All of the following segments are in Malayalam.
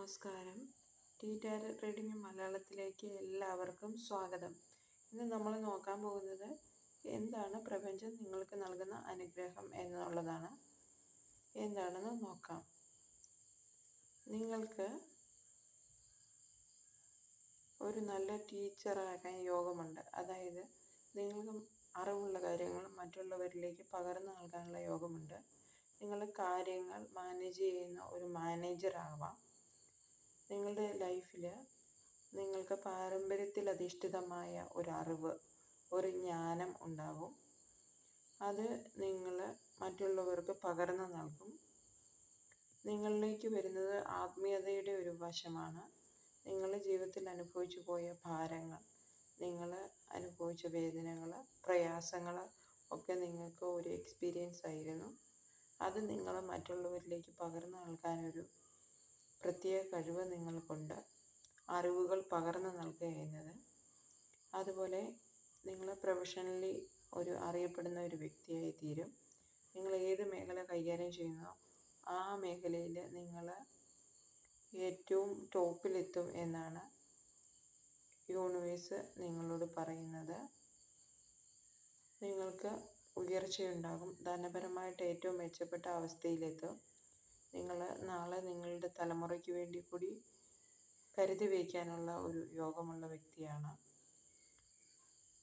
നമസ്കാരം. ടീ ടാരോ റീഡിംഗ് മലയാളത്തിലേക്ക് എല്ലാവർക്കും സ്വാഗതം. ഇന്ന് നമ്മൾ നോക്കാൻ പോകുന്നത് എന്താണ് പ്രപഞ്ചം നിങ്ങൾക്ക് നൽകുന്ന അനുഗ്രഹം എന്നുള്ളതാണ്. എന്താണെന്ന് നോക്കാം. നിങ്ങൾക്ക് ഒരു നല്ല ടീച്ചറാകാൻ യോഗമുണ്ട്. അതായത് നിങ്ങൾക്ക് അറിവുള്ള കാര്യങ്ങൾ മറ്റുള്ളവരിലേക്ക് പകർന്നു നൽകാനുള്ള യോഗമുണ്ട്. നിങ്ങൾ കാര്യങ്ങൾ മാനേജ് ചെയ്യുന്ന ഒരു മാനേജർ ആവാം. നിങ്ങളുടെ ലൈഫിൽ നിങ്ങൾക്ക് പാരമ്പര്യത്തിൽ അധിഷ്ഠിതമായ ഒരറിവ്, ഒരു ജ്ഞാനം ഉണ്ടാകും. അത് നിങ്ങൾ മറ്റുള്ളവർക്ക് പകർന്നു നൽകും. നിങ്ങളിലേക്ക് വരുന്നത് ആത്മീയതയുടെ ഒരു വശമാണ്. നിങ്ങൾ ജീവിതത്തിൽ അനുഭവിച്ചു പോയ ഭാരങ്ങൾ, നിങ്ങൾ അനുഭവിച്ച വേദനകൾ, പ്രയാസങ്ങൾ ഒക്കെ നിങ്ങൾക്ക് ഒരു എക്സ്പീരിയൻസ് ആയിരുന്നു. അത് നിങ്ങൾ മറ്റുള്ളവരിലേക്ക് പകർന്നു നൽകാനൊരു പ്രത്യേക കഴിവ് നിങ്ങൾക്കുണ്ട്. അറിവുകൾ പകർന്നു നൽകുക എന്നത്. അതുപോലെ നിങ്ങൾ പ്രൊഫഷണലി ഒരു അറിയപ്പെടുന്ന ഒരു വ്യക്തിയായി തീരും. നിങ്ങൾ ഏത് മേഖല കൈകാര്യം ചെയ്യുന്നോ ആ മേഖലയിൽ നിങ്ങൾ ഏറ്റവും ടോപ്പിലെത്തും എന്നാണ് യൂണിവേഴ്സ് നിങ്ങളോട് പറയുന്നത്. നിങ്ങൾക്ക് ഉയർച്ചയുണ്ടാകും. ധനപരമായിട്ട് ഏറ്റവും മെച്ചപ്പെട്ട അവസ്ഥയിലെത്തും. നിങ്ങൾ നാളെ നിങ്ങളുടെ തലമുറയ്ക്ക് വേണ്ടി കൂടി കരുതി വയ്ക്കാനുള്ള ഒരു യോഗമുള്ള വ്യക്തിയാണ്.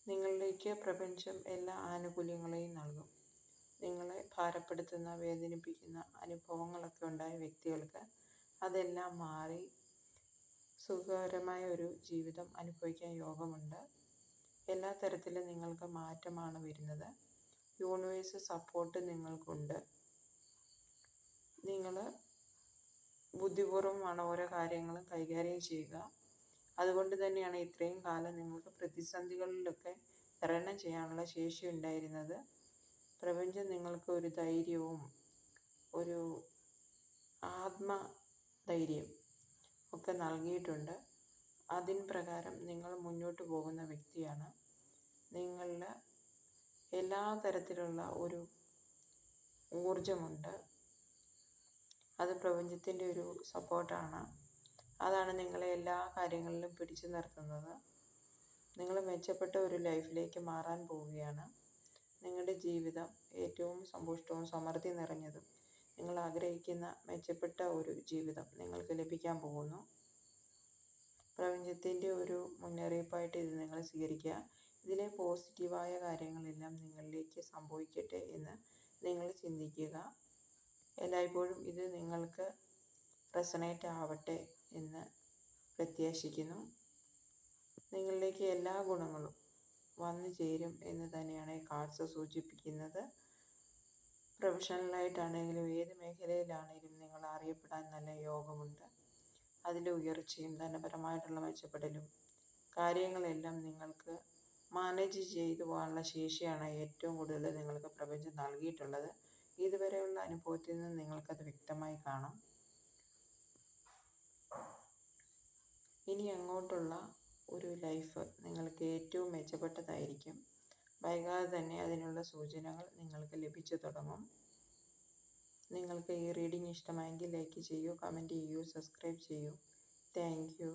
നിങ്ങളിലേക്ക് പ്രപഞ്ചം എല്ലാ ആനുകൂല്യങ്ങളെയും നൽകും. നിങ്ങളെ ഭാരപ്പെടുത്തുന്ന, വേദനിപ്പിക്കുന്ന അനുഭവങ്ങളൊക്കെ ഉണ്ടായ വ്യക്തികൾക്ക് അതെല്ലാം മാറി സുഖകരമായ ഒരു ജീവിതം അനുഭവിക്കാൻ യോഗമുണ്ട്. എല്ലാ തരത്തിലും നിങ്ങൾക്ക് മാറ്റമാണ് വരുന്നത്. യൂണിവേഴ്സ് സപ്പോർട്ട് നിങ്ങൾക്കുണ്ട്. നിങ്ങൾ ബുദ്ധിപൂർവ്വമാണ് ഓരോ കാര്യങ്ങളും കൈകാര്യം ചെയ്യുക. അതുകൊണ്ട് തന്നെയാണ് ഇത്രയും കാലം നിങ്ങൾക്ക് പ്രതിസന്ധികളിലൊക്കെ തരണം ചെയ്യാനുള്ള ശേഷി ഉണ്ടായിരുന്നത്. പ്രപഞ്ചം നിങ്ങൾക്ക് ഒരു ധൈര്യവും ഒരു ആത്മധൈര്യം ഒക്കെ നൽകിയിട്ടുണ്ട്. അതിൻ പ്രകാരം നിങ്ങൾ മുന്നോട്ട് പോകുന്ന വ്യക്തിയാണ്. നിങ്ങളിൽ എല്ലാ തരത്തിലുള്ള ഒരു ഊർജമുണ്ട്. അത് പ്രപഞ്ചത്തിൻ്റെ ഒരു സപ്പോർട്ടാണ്. അതാണ് നിങ്ങളെ എല്ലാ കാര്യങ്ങളിലും പിടിച്ചു നിർത്തുന്നത്. നിങ്ങൾ മെച്ചപ്പെട്ട ഒരു ലൈഫിലേക്ക് മാറാൻ പോവുകയാണ്. നിങ്ങളുടെ ജീവിതം ഏറ്റവും സമ്പുഷ്ടവും സമൃദ്ധി നിറഞ്ഞതും നിങ്ങൾ ആഗ്രഹിക്കുന്ന മെച്ചപ്പെട്ട ഒരു ജീവിതം നിങ്ങൾക്ക് ലഭിക്കാൻ പോകുന്നു. പ്രപഞ്ചത്തിൻ്റെ ഒരു മുന്നറിയിപ്പായിട്ട് ഇത് നിങ്ങൾ സ്വീകരിക്കുക. ഇതിലെ പോസിറ്റീവായ കാര്യങ്ങളെല്ലാം നിങ്ങളിലേക്ക് സംഭവിക്കട്ടെ എന്ന് നിങ്ങൾ ചിന്തിക്കുക. എല്ലായ്പ്പോഴും ഇത് നിങ്ങൾക്ക് റെസണേറ്റ് ആവട്ടെ എന്ന് പ്രത്യാശിക്കുന്നു. നിങ്ങളിലേക്ക് എല്ലാ ഗുണങ്ങളും വന്നു ചേരും എന്ന് തന്നെയാണ് കാർഡ്സ് സൂചിപ്പിക്കുന്നത്. പ്രൊഫഷണലായിട്ടാണെങ്കിലും ഏത് മേഖലയിലാണെങ്കിലും നിങ്ങൾ അറിയപ്പെടാൻ നല്ല യോഗമുണ്ട്. അതിലെ ഉയർച്ചയും ധനപരമായിട്ടുള്ള മെച്ചപ്പെടലും കാര്യങ്ങളെല്ലാം നിങ്ങൾക്ക് മാനേജ് ചെയ്തു പോകാനുള്ള ശേഷിയാണ് ഏറ്റവും കൂടുതൽ നിങ്ങൾക്ക് പ്രപഞ്ചം നൽകിയിട്ടുള്ളത്. ഇതുവരെയുള്ള അനുഭവത്തിൽ നിന്ന് നിങ്ങൾക്കത് വ്യക്തമായി കാണാം. ഇനി അങ്ങോട്ടുള്ള ഒരു ലൈഫ് നിങ്ങൾക്ക് ഏറ്റവും മെച്ചപ്പെട്ടതായിരിക്കും. വൈകാതെ തന്നെ അതിനുള്ള സൂചനകൾ നിങ്ങൾക്ക് ലഭിച്ചു തുടങ്ങും. നിങ്ങൾക്ക് ഈ റീഡിംഗ് ഇഷ്ടമായെങ്കിൽ ലൈക്ക് ചെയ്യൂ, കമൻറ്റ് ചെയ്യൂ, സബ്സ്ക്രൈബ് ചെയ്യൂ. Thank you.